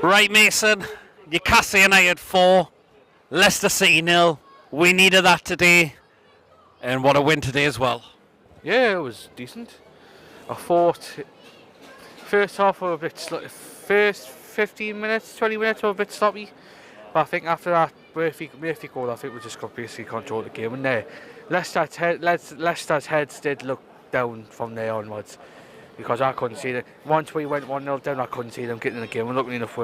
Right, Mason. Newcastle United 4, Leicester City 0. We needed that today, and what a win today as well. Yeah, it was decent. I thought first half were a bit first 15 minutes, 20 minutes were a bit sloppy. But I think after that Murphy goal, I think we just got basically controlled the game. And Leicester's heads did look down from there onwards, because I couldn't see them. Once we went 1-0 down, I couldn't see them getting in the game. And luckily enough,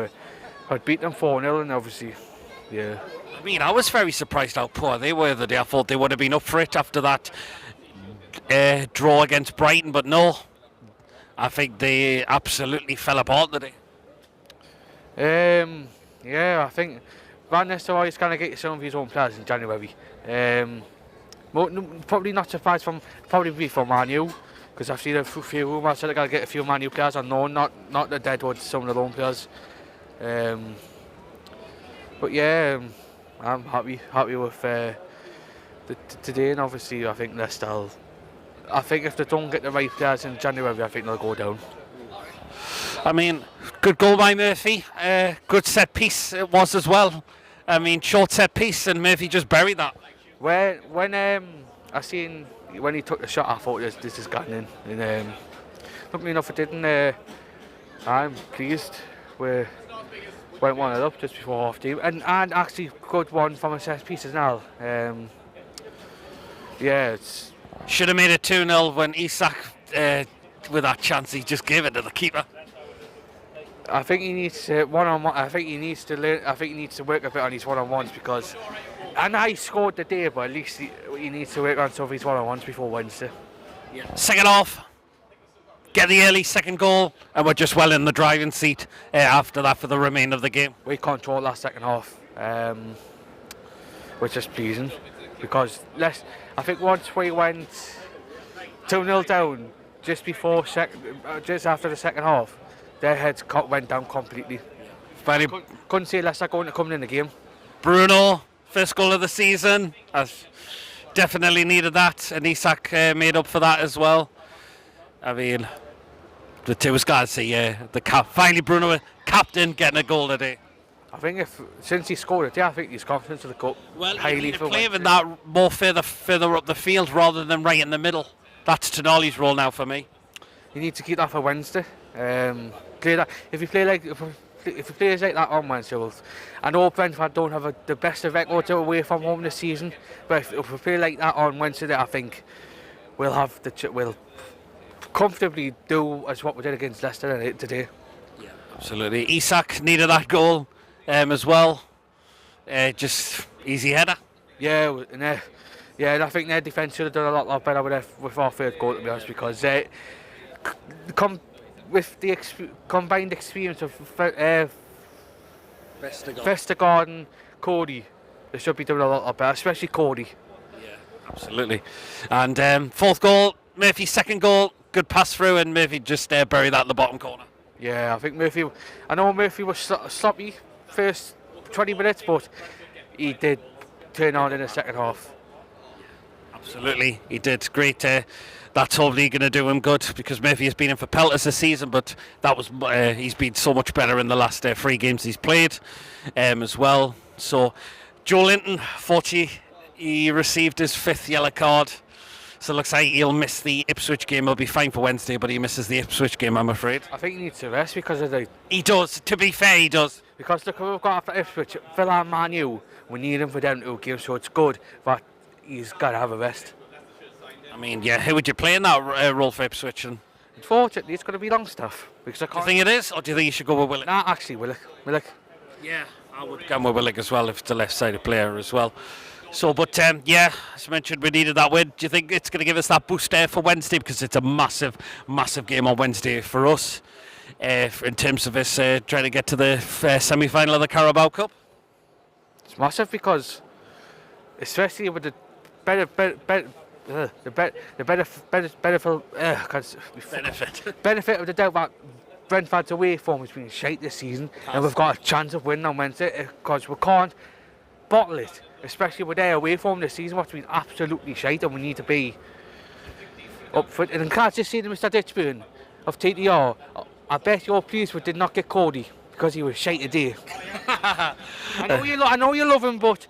I'd beat them 4-0, and obviously, yeah. I mean, I was very surprised how poor they were the day. I thought they would have been up for it after that draw against Brighton, but no. I think they absolutely fell apart today. Yeah, I think Van Nistelrooy going to get some of his own players in January. Probably not surprised probably from Man U, because I've seen a few rumours that they're going to get a few Man U players on loan, not the Deadwood, some of the loan players. But yeah, I'm happy with today, and obviously I think they're still. I think if they don't get the right players in January, I think they'll go down. I mean, good goal by Murphy. Good set piece it was as well. I mean, short set piece, and Murphy just buried that. When I seen when he took the shot, I thought this is getting in. And luckily enough, it didn't. I'm pleased we went 1-0 up just before half time, and actually good one from a set piece as well. Yeah, it's. Should have made it 2-0 when Isak, with that chance, he just gave it to the keeper. I think he needs one-on-one. I think he needs to learn. I think he needs to work a bit on his one-on-ones, because I know he scored the day, but at least he needs to work on some of his one-on-ones before Wednesday. Yeah. Second half, get the early second goal, and we're just well in the driving seat after that for the remainder of the game. We controlled that second half, which is pleasing, because I think once we went 2-0 down just after the second half, their heads went down completely. Couldn't see Leicester going to come in the game. Bruno, first goal of the season. I've definitely needed that, and Isak made up for that as well. I mean, the two guys see finally Bruno, captain, getting a goal today. I think since he scored it, I think his confidence will go highly. Well, playing that more further up the field rather than right in the middle. That's Tonali's role now for me. You need to keep that for Wednesday. Play that. If he plays like that on Wednesday, I know Brentford don't have the best of records away from home this season, but if we play like that on Wednesday, I think we'll comfortably do as what we did against Leicester today. Yeah, absolutely. Isak needed that goal as well. Just easy header. Yeah, and I think their defence should have done a lot better with our third goal, to be honest, because with the combined experience of Vestergaard and Cody, they should be doing a lot better, especially Cody. Yeah, absolutely. And fourth goal, Murphy's second goal, good pass through, and Murphy just buried that in the bottom corner. Yeah, I think I know Murphy was sloppy first 20 minutes, but he did turn on in the second half. Absolutely, he did. Great. That's hopefully going to do him good, because Murphy has been in for pelters this season, but that was he's been so much better in the last 3 games he's played as well. So Joe Linton, 40, he received his 5th yellow card. So it looks like he'll miss the Ipswich game. He'll be fine for Wednesday, but he misses the Ipswich game, I'm afraid. I think he needs to rest because of the... He does, to be fair, he does. Because look, we've got after Ipswich, Villa and Man U, we need him for them 2 games, so it's good, but he's got to have a rest. I mean, yeah, who would you play in that role for Ipswich? And unfortunately, it's going to be Longstaff. Because I can't... Do you think it is, or do you think you should go with Willock? Nah, actually, Willock. Yeah, I would go with Willock as well, if it's a left-sided player as well. So, but yeah, as mentioned, we needed that win. Do you think it's going to give us that boost there for Wednesday? Because it's a massive, massive game on Wednesday for us in terms of us trying to get to the semi-final of the Carabao Cup. It's massive because, especially with the benefit of the doubt that Brentford's away form has been shite this season, and we've got a chance of winning on Wednesday because we can't bottle it. Especially with their away form this season, what's been absolutely shite, and we need to be up for it. And I can't just say to Mr. Ditchburn of TTR, I bet you're pleased we did not get Cody, because he was shite today. I know you love him, but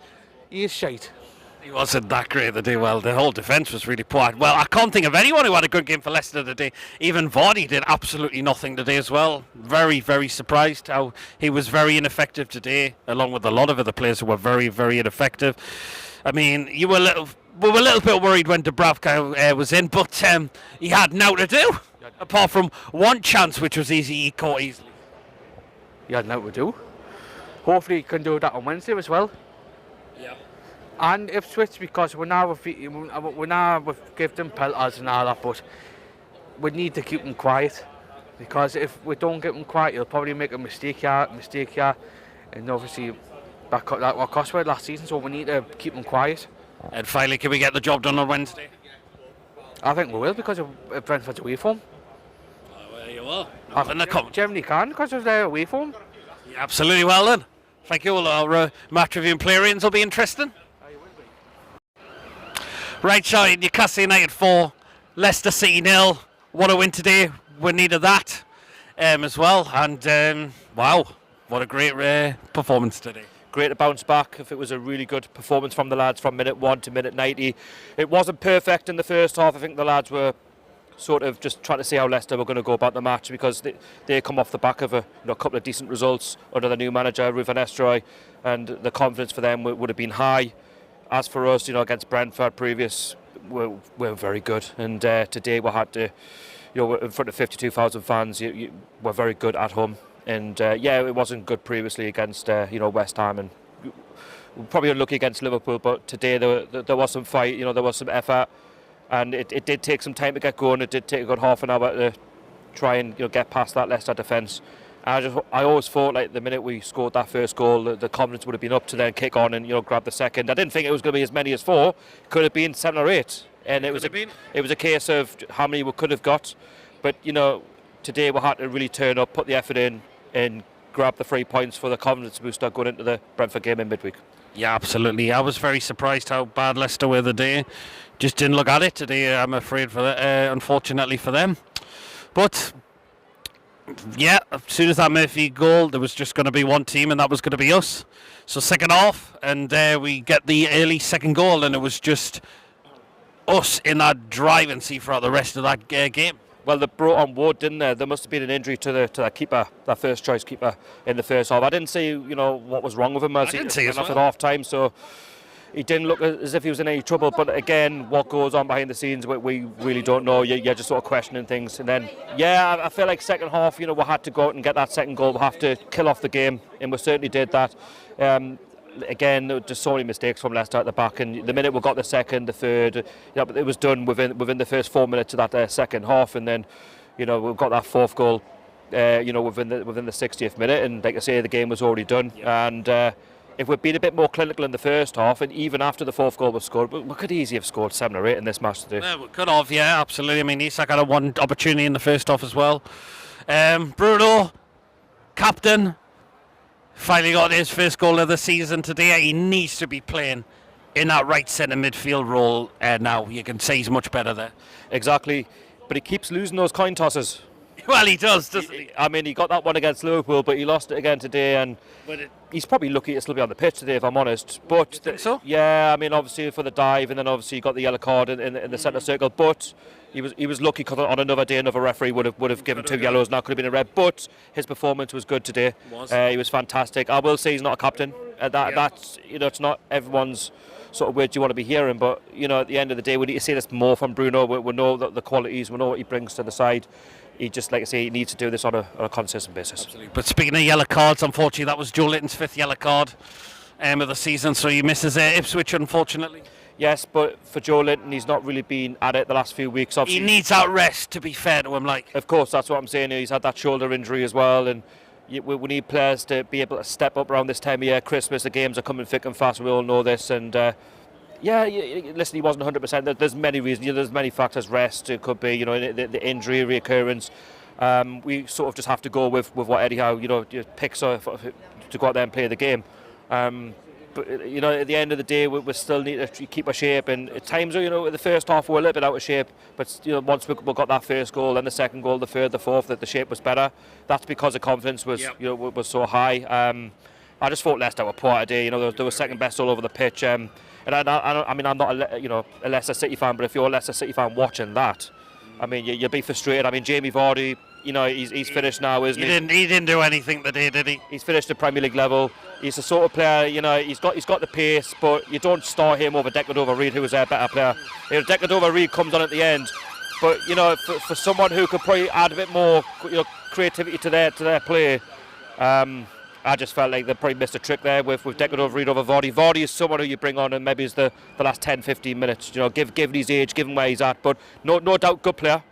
he is shite. He wasn't that great today. Well, the whole defence was really poor. Well, I can't think of anyone who had a good game for Leicester today. Even Vardy did absolutely nothing today as well. Very, very surprised how he was very ineffective today, along with a lot of other players who were very, very ineffective. I mean, we were a little bit worried when Dubravka was in, but he had now to do, apart from one chance, which was easy, he caught easily. He had nothing to do. Hopefully he can do that on Wednesday as well. Yeah. And Ipswich, because we're now with give them pelters and all that, but we need to keep them quiet, because if we don't get them quiet, he'll probably make a mistake here, and obviously that what cost us last season. So we need to keep them quiet. And finally, can we get the job done on Wednesday? I think we will, because of Brentford's away form. Oh, there you are. Germany can, because of their away form. Yeah, absolutely. Well then, thank you all. Our match review and play-ins will be interesting. Right, Charlie, Newcastle United 4, Leicester City 0. What a win today. We needed that as well. And wow, what a great performance today. Great to bounce back. If it was a really good performance from the lads from minute 1 to minute 90. It wasn't perfect in the first half. I think the lads were sort of just trying to see how Leicester were going to go about the match, because they come off the back of a couple of decent results under the new manager, Ruven Estroy, and the confidence for them would have been high. As for us, against Brentford previous, we're very good, and today we had to, in front of 52,000 fans, we're very good at home, and it wasn't good previously against West Ham, and probably unlucky against Liverpool, but today there was some fight, there was some effort, and it did take some time to get going. It did take a good half an hour to try and get past that Leicester defence. I always thought, like, the minute we scored that first goal, the confidence would have been up to then kick on and grab the second. I didn't think it was going to be as many as 4. It could have been 7 or 8, and it was a case of how many we could have got. But today we had to really turn up, put the effort in, and grab the 3 points for the confidence booster going into the Brentford game in midweek. Yeah, absolutely. I was very surprised how bad Leicester were today. Just didn't look at it today. I'm afraid unfortunately for them, but. Yeah, as soon as that Murphy goal, there was just going to be one team, and that was going to be us. So second half, and we get the early second goal, and it was just us in that driving seat throughout the rest of that game. Well, they brought on Wood, didn't they? There must have been an injury to that keeper, that first choice keeper in the first half. I didn't see, what was wrong with him. I didn't see it at half time, so he didn't look as if he was in any trouble. But again, what goes on behind the scenes, we really don't know. You're just sort of questioning things. And then, I feel like second half, we had to go out and get that second goal. We have to kill off the game, and we certainly did that. Again, there were just so many mistakes from Leicester at the back, and the minute we got the second, the third, but it was done within the first 4 minutes of that second half, and then, we've got that fourth goal, within the 60th minute, and like I say, the game was already done, and if we'd been a bit more clinical in the first half, and even after the fourth goal was scored, we could easily have scored 7 or 8 in this match today. Yeah, we could have, yeah, absolutely. I mean, Isak had one opportunity in the first half as well. Bruno, captain, finally got his first goal of the season today. He needs to be playing in that right centre midfield role now. You can say he's much better there. Exactly, but he keeps losing those coin tosses. Well, he does, doesn't he? I mean, he got that one against Liverpool, but he lost it again today, and he's probably lucky to still be on the pitch today, if I'm honest. But you think so? Yeah, I mean, obviously for the dive, and then obviously he got the yellow card in the centre circle. But he was lucky, because on another day, another referee would have given 2 yellows, and that could have been a red. But his performance was good today. He was fantastic. I will say he's not a captain. That's it's not everyone's sort of words you want to be hearing, but at the end of the day, we need to see this more from Bruno. We know that the qualities, we know what he brings to the side. He just, like I say, he needs to do this on a consistent basis. Absolutely. But speaking of yellow cards, unfortunately, that was Joe Litton's 5th yellow card of the season, so he misses Ipswich, unfortunately. Yes, but for Joe Linton, he's not really been at it the last few weeks. Obviously, he needs that rest, to be fair to him. Of course, that's what I'm saying. He's had that shoulder injury as well, and we need players to be able to step up around this time of year. Christmas, the games are coming thick and fast. We all know this, and listen, he wasn't 100%. There's many reasons. There's many factors. Rest, it could be, the injury reoccurrence. We sort of just have to go with what Eddie Howe, picks to go out there and play the game. But you know, at the end of the day, we still need to keep our shape. And at times, you know, the first half we were a little bit out of shape. But you know, once we got that first goal, then the second goal, the third, the fourth, that the shape was better. That's because the confidence was, you know, was so high. I just thought Leicester were poor today. You know, they were second best all over the pitch. And I mean, I'm not a Leicester City fan, but if you're a Leicester City fan watching that, I mean, you'll be frustrated. I mean, Jamie Vardy, you know, he's finished now, isn't he? He didn't do anything today, did he? He's finished at Premier League level. He's the sort of player, you know, he's got the pace, but you don't start him over Declan-Reid, who was a better player. You know, Declan-Reid comes on at the end, but you know, for someone who could probably add a bit more, you know, creativity to their play, I just felt like they probably missed a trick there with Declan-Reid over Vardy. Vardy is someone who you bring on and maybe is the last 10-15 minutes. You know, given his age, given where he's at, but no doubt good player.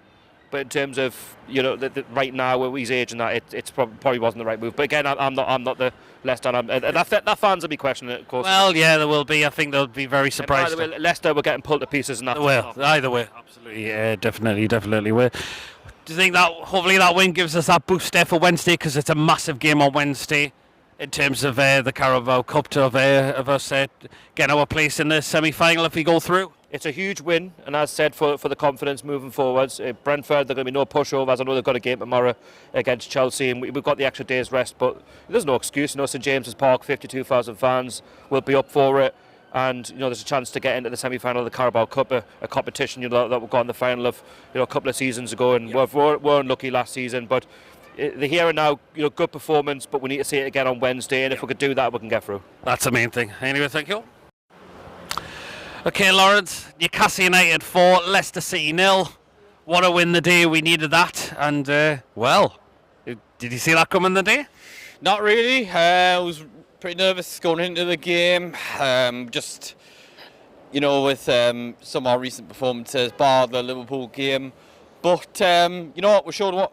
But in terms of, you know, right now where he's age and that, it's probably wasn't the right move. But again, I'm not the Leicester, and that fans will be questioning it, of course. Well, yeah, there will be. I think they'll be very surprised. By the way, Leicester were getting pulled to pieces, and that. Well, either way, absolutely, yeah, definitely will. Do you think that hopefully that win gives us that boost there for Wednesday, because it's a massive game on Wednesday in terms of the Carabao Cup of us getting our place in the semi-final if we go through? It's a huge win, and as said, for the confidence moving forwards. Brentford, they're going to be no pushovers. I know they've got a game tomorrow against Chelsea, and we've got the extra day's rest, but there's no excuse. You know, St James's Park, 52,000 fans will be up for it, and you know, there's a chance to get into the semi-final of the Carabao Cup, a competition, you know, that we got in the final of, you know, a couple of seasons ago, and we're unlucky last season, but the here and now, you know, good performance, but we need to see it again on Wednesday, and if we could do that, we can get through. That's the main thing. Anyway, thank you. Okay, Lawrence, Newcastle United 4, Leicester City 0. What a win the day, we needed that. And, well, did you see that coming the day? Not really. I was pretty nervous going into the game. Just, you know, with some of our recent performances, bar the Liverpool game. But, you know what, we showed what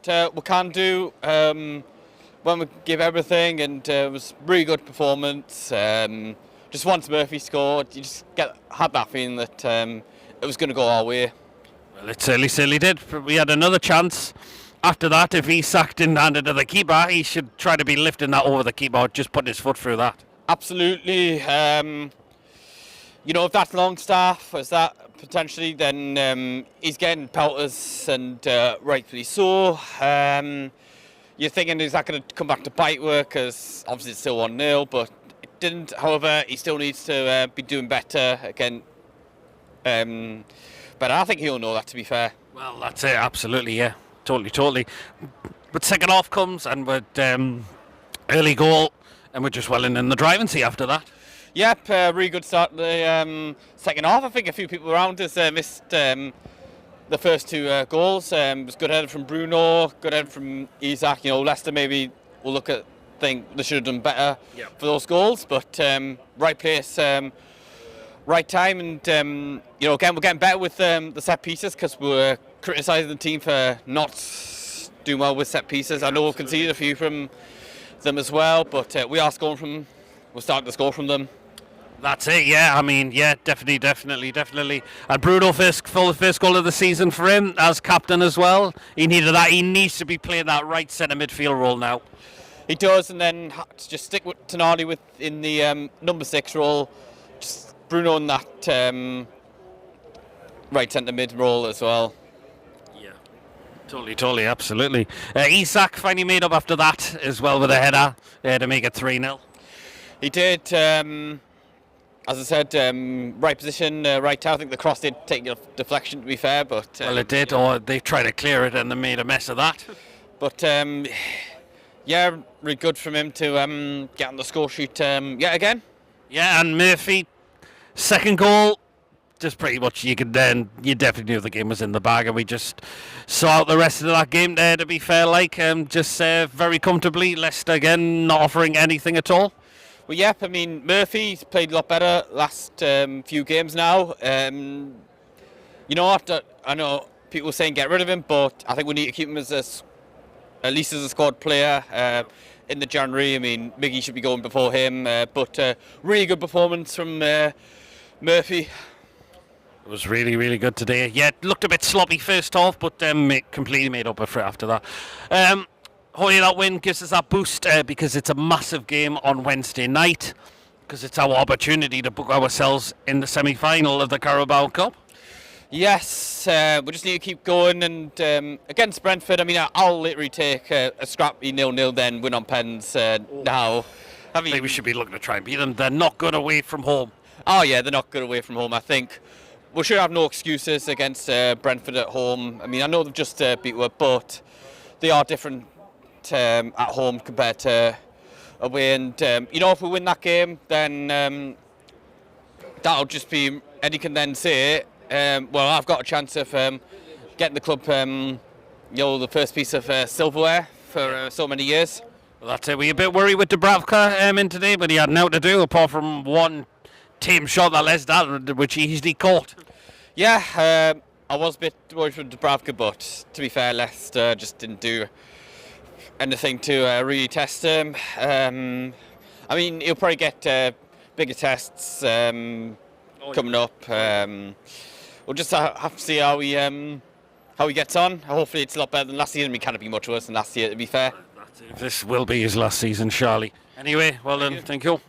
we can do when we give everything, and it was a really good performance. Just once Murphy scored, you just had that feeling that it was going to go our way. Well, it certainly did. We had another chance. After that, if he sacked and handed to the keeper, he should try to be lifting that over the keeper, just putting his foot through that. Absolutely. You know, if that's Longstaff, as that potentially, then he's getting pelters, and rightfully so. You're thinking, is that going to come back to bite work? Because obviously it's still 1-0, but didn't. However, he still needs to be doing better again. But I think he'll know that, to be fair. Well, that's it, absolutely, yeah. Totally. But second half comes, and with early goal, and we're just well in the driving seat after that. Yep, really good start to the second half. I think a few people around us missed the first two goals. It was good header from Bruno, good header from Isak. You know, Leicester maybe will look at, think they should have done better for those goals, but right place, right time, and you know, again, we're getting better with the set pieces, because we're criticising the team for not doing well with set pieces. I know we've conceded a few from them as well, but we're starting to score from them. That's it, yeah. I mean, yeah, definitely. And Bruno, first goal of the season for him as captain as well. He needed that. He needs to be playing that right centre midfield role now. He does, and then just stick with Tonali in the number 6 role. Just Bruno in that right centre mid role as well. Yeah, totally, absolutely. Isak finally made up after that as well with a header to make it 3-0. He did. As I said, right position, right time. I think the cross did take a deflection, to be fair, but well, it did. Or they tried to clear it and they made a mess of that. But yeah, really good from him to get on the score sheet yet again. Yeah, and Murphy, second goal, just pretty much you definitely knew the game was in the bag, and we just saw out the rest of that game there, to be fair, just very comfortably. Leicester again not offering anything at all. Well, yep, I mean, Murphy's played a lot better last few games now. You know what, I know people are saying get rid of him, but I think we need to keep him as at least as a squad player in the January. I mean, Miggy should be going before him, but really good performance from Murphy. It was really good today. Yeah, it looked a bit sloppy first half, but completely made up for it after that. Hopefully that win gives us that boost because it's a massive game on Wednesday night. Because it's our opportunity to book ourselves in the semi-final of the Carabao Cup. Yes, we just need to keep going, and against Brentford, I mean, I'll literally take a scrappy 0-0 then win on pens now. I think we should be looking to try and beat them. They're not good away from home. Oh yeah, they're not good away from home. I think we should have no excuses against Brentford at home. I mean, I know they've just beat us, but they are different at home compared to away. And if we win that game, then that'll just be. Eddie can then say, well, I've got a chance of getting the club, the first piece of silverware for so many years. Well, that's it. We're a bit worried with Dubravka in today, but he had nothing to do apart from one team shot that Leicester, which he easily caught. Yeah, I was a bit worried for Dubravka, but to be fair, Leicester just didn't do anything to really test him. I mean, he'll probably get bigger tests coming up. We'll just have to see how he gets on. Hopefully, it's a lot better than last season. It can't be much worse than last year, to be fair. This will be his last season, surely. Anyway, well then, thank you.